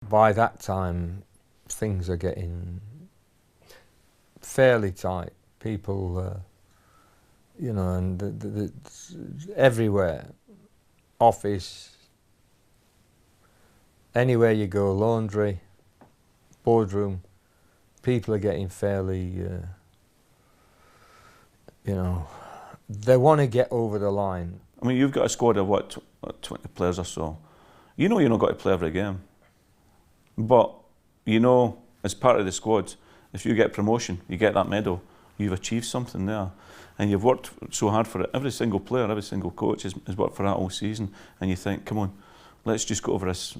By that time, things are getting fairly tight. People, you know, and everywhere, office, anywhere you go, laundry, boardroom, people are getting fairly, you know, they want to get over the line. I mean, you've got a squad of what, 20 players or so. You know you're not got to play every game. But you know, as part of the squad, if you get promotion, you get that medal, you've achieved something there. And you've worked so hard for it. Every single player, every single coach has worked for that all season. And you think, come on, let's just go over this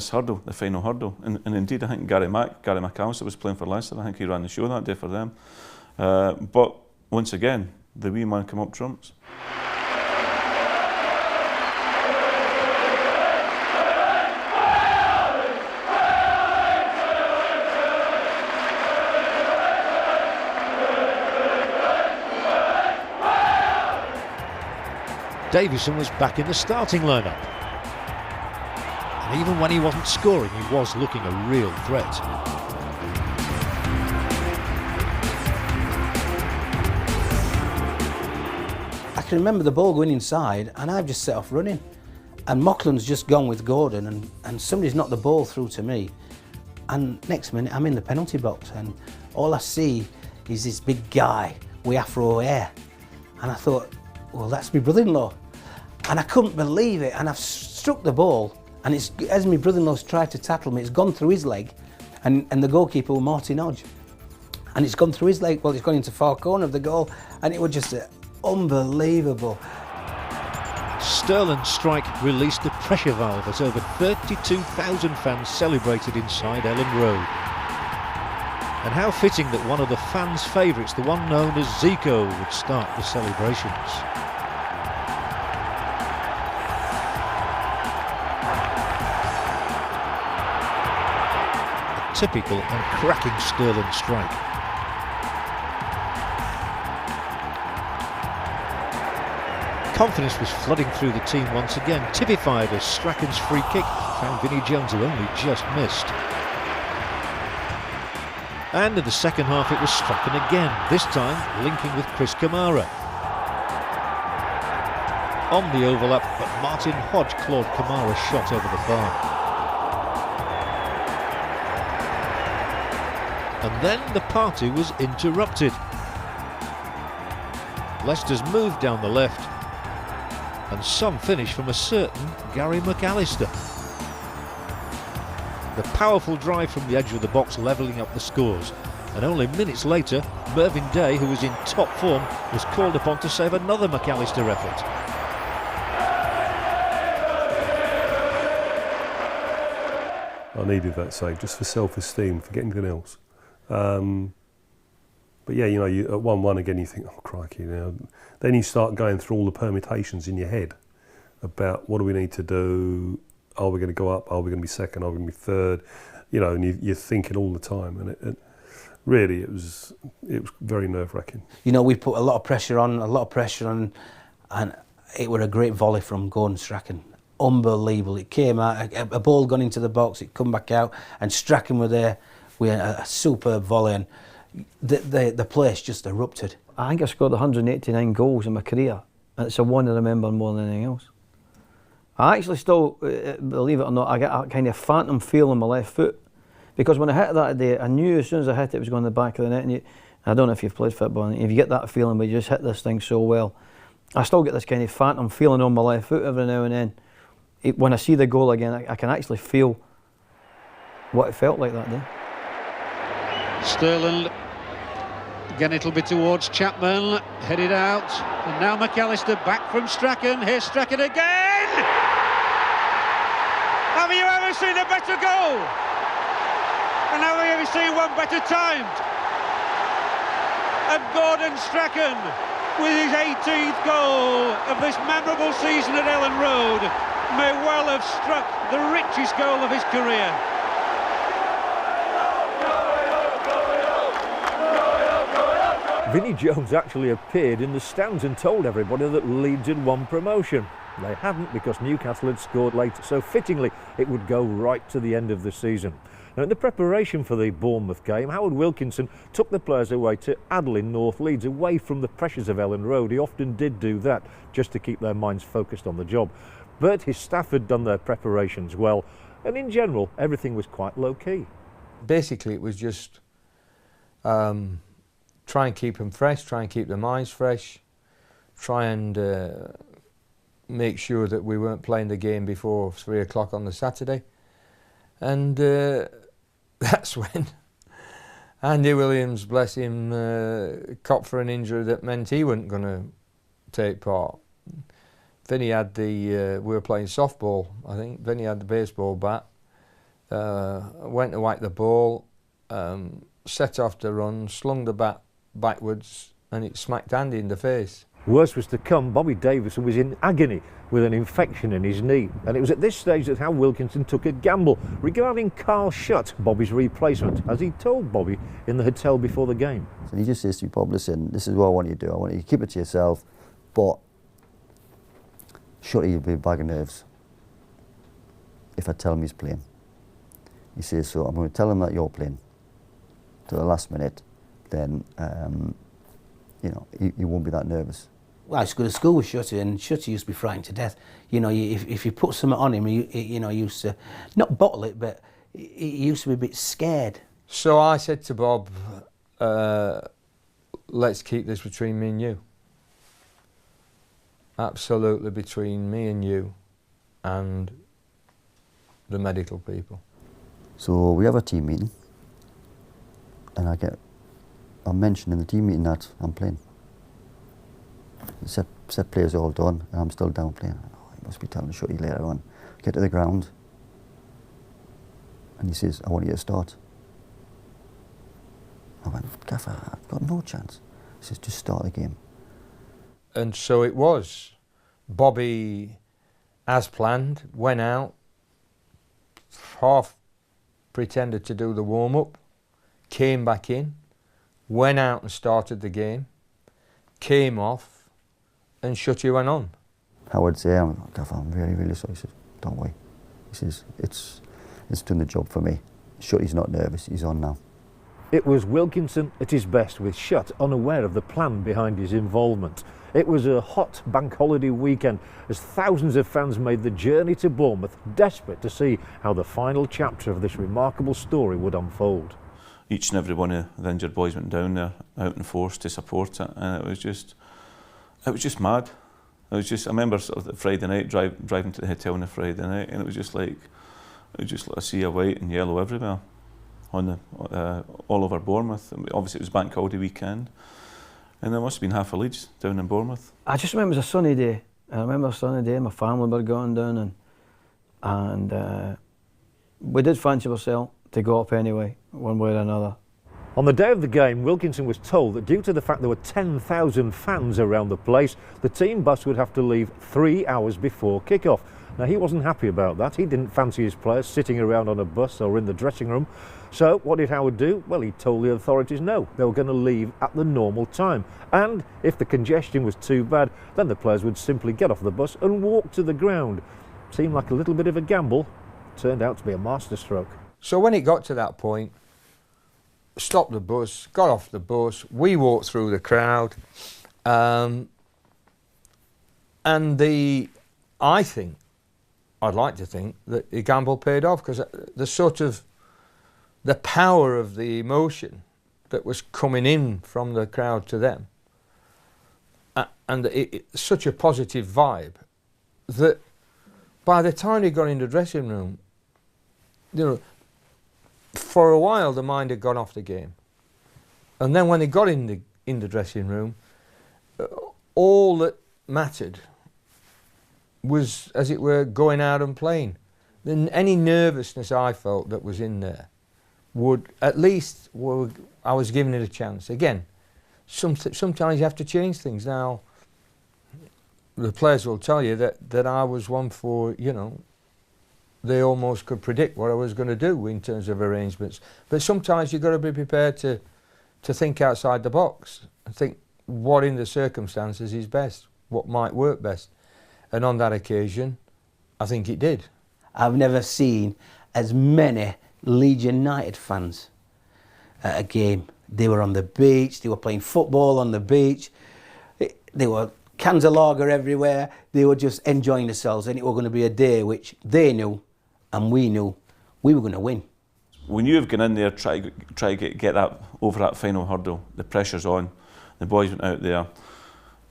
hurdle, the final hurdle. And indeed, I think Gary McAllister was playing for Leicester. I think he ran the show that day for them. But once again, the wee man come up trumps. Davison was back in the starting lineup. And even when he wasn't scoring, he was looking a real threat. I can remember the ball going inside and I've just set off running. And Moughlin's just gone with Gordon and somebody's knocked the ball through to me. And next minute I'm in the penalty box and all I see is this big guy with afro hair. And I thought, well, that's my brother-in-law. And I couldn't believe it. And I've struck the ball and it's, as my brother-in-law's tried to tackle me, it's gone through his leg and the goalkeeper was Martin Hodge. And it's gone through his leg, well, it's gone into far corner of the goal and it was just unbelievable. Sterling's strike released the pressure valve as over 32,000 fans celebrated inside Ellen Road. And how fitting that one of the fans' favourites, the one known as Zico, would start the celebrations. A typical and cracking Sterling strike. Confidence was flooding through the team once again, typified as Strachan's free kick found Vinnie Jones, who only just missed. And in the second half it was Strachan again, this time linking with Chris Kamara. On the overlap, but Martin Hodge clawed Kamara's shot over the bar. And then the party was interrupted. Leicester's moved down the left, and some finish from a certain Gary McAllister. The powerful drive from the edge of the box levelling up the scores, and only minutes later Mervyn Day, who was in top form, was called upon to save another McAllister effort. I needed that save just for self-esteem, for anything else. But yeah, you know, at 1-1 again you think, oh crikey, you know. Then you start going through all the permutations in your head about what do we need to do, are we going to go up, are we going to be second, are we going to be third, you know, and you're thinking all the time, and it really it was very nerve-wracking. You know, we put a lot of pressure on, and it was a great volley from Gordon Strachan. Unbelievable. It came out, a ball gone into the box, it come back out, and Strachan were there with a superb volley, and the place just erupted. I think I scored 189 goals in my career, and it's the one I remember more than anything else. I actually still, believe it or not, I get a kind of phantom feel on my left foot, because when I hit that day, I knew as soon as I hit it, it was going to the back of the net. And I don't know if you've played football, and if you get that feeling, but you just hit this thing so well. I still get this kind of phantom feeling on my left foot every now and then. When I see the goal again, I can actually feel what it felt like that day. Sterling, again it'll be towards Chapman, headed out, and now McAllister back from Strachan. Here's Strachan again! Have you ever seen a better goal? And have you ever seen one better timed? And Gordon Strachan, with his 18th goal of this memorable season at Ellen Road, may well have struck the richest goal of his career. Vinnie Jones actually appeared in the stands and told everybody that Leeds had won promotion. They hadn't, because Newcastle had scored late, so fittingly it would go right to the end of the season. Now, in the preparation for the Bournemouth game, Howard Wilkinson took the players away to Adel in North Leeds, away from the pressures of Ellen Road. He often did do that, just to keep their minds focused on the job. But his staff had done their preparations well, and in general, everything was quite low-key. Basically, it was just try and keep them fresh, try and keep their minds fresh, try and make sure that we weren't playing the game before 3 o'clock on the Saturday. And that's when Andy Williams, bless him, copped for an injury that meant he wasn't going to take part. Vinny had the, we were playing softball, I think. Vinny had the baseball bat, went to whack the ball, set off to run, slung the bat backwards, and it smacked Andy in the face. Worse was to come. Bobby Davison was in agony with an infection in his knee, and it was at this stage that Howard Wilkinson took a gamble regarding Carl Shutt, Bobby's replacement, as he told Bobby in the hotel before the game. So he just says to me, Bob, listen, this is what I want you to do. I want you to keep it to yourself, but Shutty will be a bag of nerves if I tell him he's playing. He says, so I'm going to tell him that you're playing to the last minute, then you know, he won't be that nervous. Well, I used to go to school with Shutty, and Shutty used to be frightened to death. You know, if you put something on him, you know, he used to, not bottle it, but he used to be a bit scared. So I said to Bob, let's keep this between me and you. Absolutely between me and you and the medical people. So we have a team meeting, and I'm mentioning in the team meeting that I'm playing. The set players are all done, and I'm still down playing. Oh, he must be telling Shutty later on. Get to the ground, and he says, I want you to start. I went, Gaffer, I've got no chance. He says, just start the game. And so it was. Bobby, as planned, went out, half pretended to do the warm-up, came back in, went out and started the game, came off, and Shutty went on. Howard said, Gaffer, I'm really, really sorry. He says, don't worry. He says, it's done the job for me. Shutty's not nervous, he's on now. It was Wilkinson at his best, with Shutt unaware of the plan behind his involvement. It was a hot bank holiday weekend as thousands of fans made the journey to Bournemouth, desperate to see how the final chapter of this remarkable story would unfold. Each and every one of the injured boys went down there, out in force to support it, and it was just mad. It was just, I remember sort of the Friday night, driving to the hotel on the Friday night, and it was just like a sea of white and yellow everywhere, on the all over Bournemouth. Obviously it was bank holiday weekend, and there must have been half a Leeds down in Bournemouth. I just remember it was a sunny day. I remember a sunny day, my family were going down, and we did fancy ourselves to go up anyway, one way or another. On the day of the game, Wilkinson was told that due to the fact there were 10,000 fans around the place, the team bus would have to leave 3 hours before kick-off. Now, he wasn't happy about that. He didn't fancy his players sitting around on a bus or in the dressing room. So what did Howard do? Well, he told the authorities no, they were going to leave at the normal time. And if the congestion was too bad, then the players would simply get off the bus and walk to the ground. Seemed like a little bit of a gamble. Turned out to be a masterstroke. So when it got to that point, stopped the bus, got off the bus, we walked through the crowd, and I'd like to think that the gamble paid off, because the power of the emotion that was coming in from the crowd to them, and such a positive vibe that by the time they got in the dressing room, you know, for a while the mind had gone off the game, and then when they got in the dressing room, all that mattered was, as it were, going out and playing. Then any nervousness I felt that was in there would, at least, I was giving it a chance. Again, sometimes you have to change things. Now, the players will tell you that I was one for, you know, they almost could predict what I was going to do in terms of arrangements. But sometimes you've got to be prepared to think outside the box and think what in the circumstances is best, what might work best. And on that occasion, I think it did. I've never seen as many Leeds United fans at a game. They were on the beach, they were playing football on the beach, there were cans of lager everywhere, they were just enjoying themselves, and it was going to be a day which they knew and we knew we were going to win. When you've gone in there, try to get that over that final hurdle, the pressure's on, the boys went out there,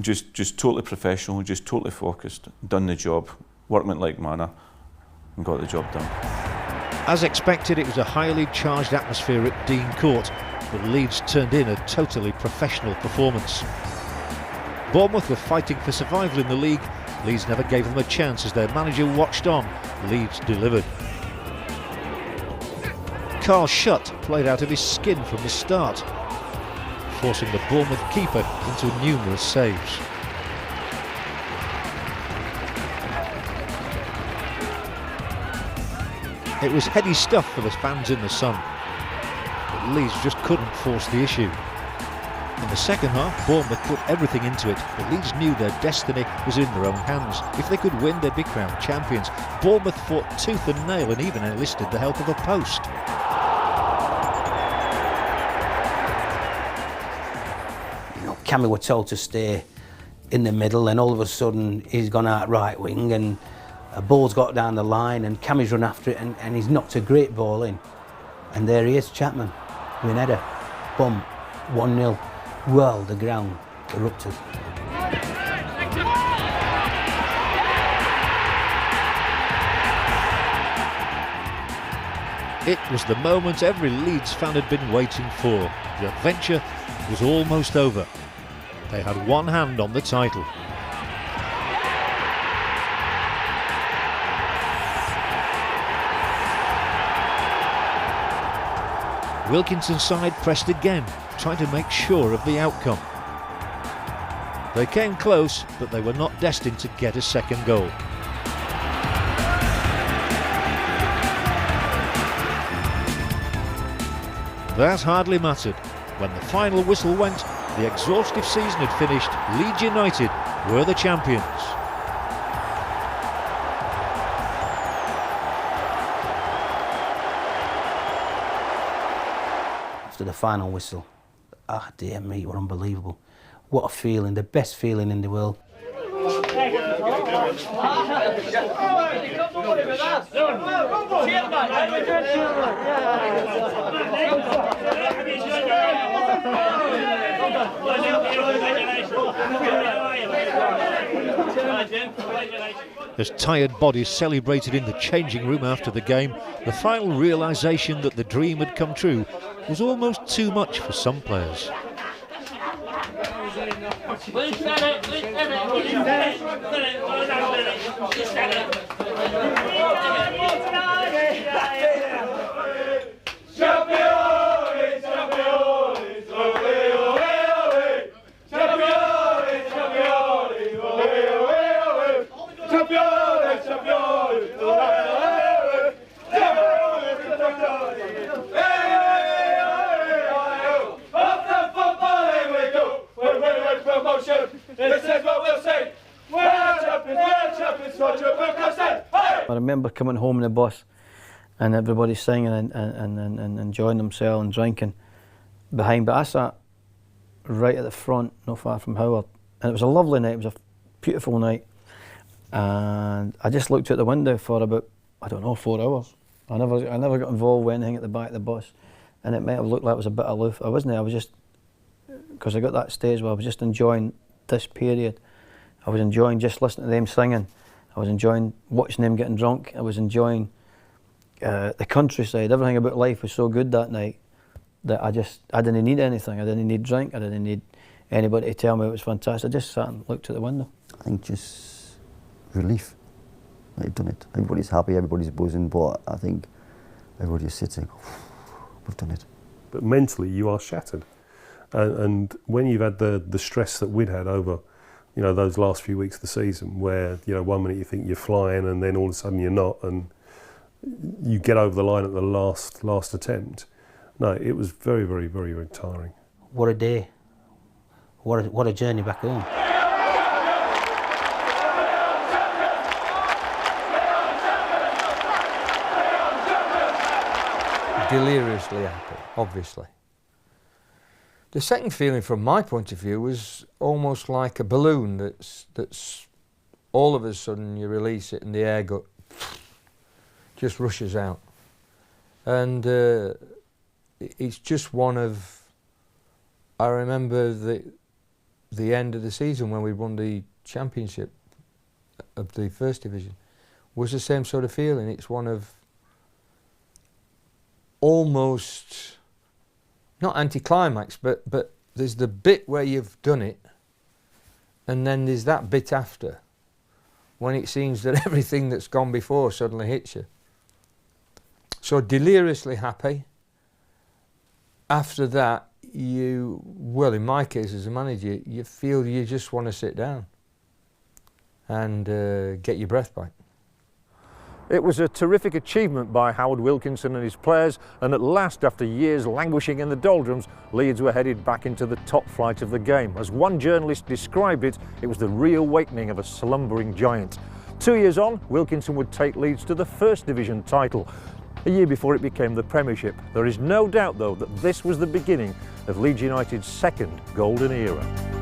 just totally professional, just totally focused, done the job, workmanlike manner, and got the job done. As expected, it was a highly charged atmosphere at Dean Court, but Leeds turned in a totally professional performance. Bournemouth were fighting for survival in the league. Leeds never gave them a chance as their manager watched on. Leeds delivered. Carl Schutt played out of his skin from the start, forcing the Bournemouth keeper into numerous saves. It was heady stuff for the fans in the sun, but Leeds just couldn't force the issue. In the second half, Bournemouth put everything into it, but Leeds knew their destiny was in their own hands. If they could win, they'd be crowned champions. Bournemouth fought tooth and nail and even enlisted the help of a post. Cammy were told to stay in the middle, and all of a sudden he's gone out right wing, and a ball's got down the line, and Cammy's run after it, and he's knocked a great ball in. And there he is, Chapman, with an header. Boom, 1-0. Well, the ground erupted. It was the moment every Leeds fan had been waiting for. The adventure was almost over. They had one hand on the title. Wilkinson's side pressed again, trying to make sure of the outcome. They came close, but they were not destined to get a second goal. That hardly mattered. When the final whistle went, the exhaustive season had finished. Leeds United were the champions. After the final whistle, ah dear me, it was unbelievable. What a feeling, the best feeling in the world. As tired bodies celebrated in the changing room after the game, the final realisation that the dream had come true was almost too much for some players. I remember coming home in the bus and everybody singing and enjoying themselves and drinking behind, but I sat right at the front, not far from Howard, and it was a lovely night, it was a beautiful night, and I just looked out the window for about, I don't know, 4 hours. I never got involved with anything at the back of the bus, and it might have looked like I was a bit aloof. I wasn't, I was just, because I got that stage where I was just enjoying this period. I was enjoying just listening to them singing. I was enjoying watching them getting drunk. I was enjoying the countryside. Everything about life was so good that night that I didn't need anything. I didn't need drink. I didn't need anybody to tell me it was fantastic. I just sat and looked at the window. I think just relief. They've done it. Everybody's happy, everybody's buzzing, but I think everybody just sits there and goes, we've done it. But mentally, you are shattered. And when you've had the stress that we'd had over, you know, those last few weeks of the season, where, you know, 1 minute you think you're flying and then all of a sudden you're not, and you get over the line at the last attempt. No, it was very, very, very, very tiring. What a day. What a journey back home. deliriously happy, obviously. The second feeling from my point of view was almost like a balloon that's all of a sudden you release it and the air just rushes out. And it's just one of, I remember the end of the season when we won the championship of the first division was the same sort of feeling. It's one of almost, not anticlimax, but there's the bit where you've done it, and then there's that bit after, when it seems that everything that's gone before suddenly hits you. So deliriously happy. After that, well, in my case as a manager, you feel you just want to sit down and get your breath back. It was a terrific achievement by Howard Wilkinson and his players, and at last, after years languishing in the doldrums, Leeds were headed back into the top flight of the game. As one journalist described it, it was the reawakening of a slumbering giant. 2 years on, Wilkinson would take Leeds to the First Division title, a year before it became the Premiership. There is no doubt, though, that this was the beginning of Leeds United's second golden era.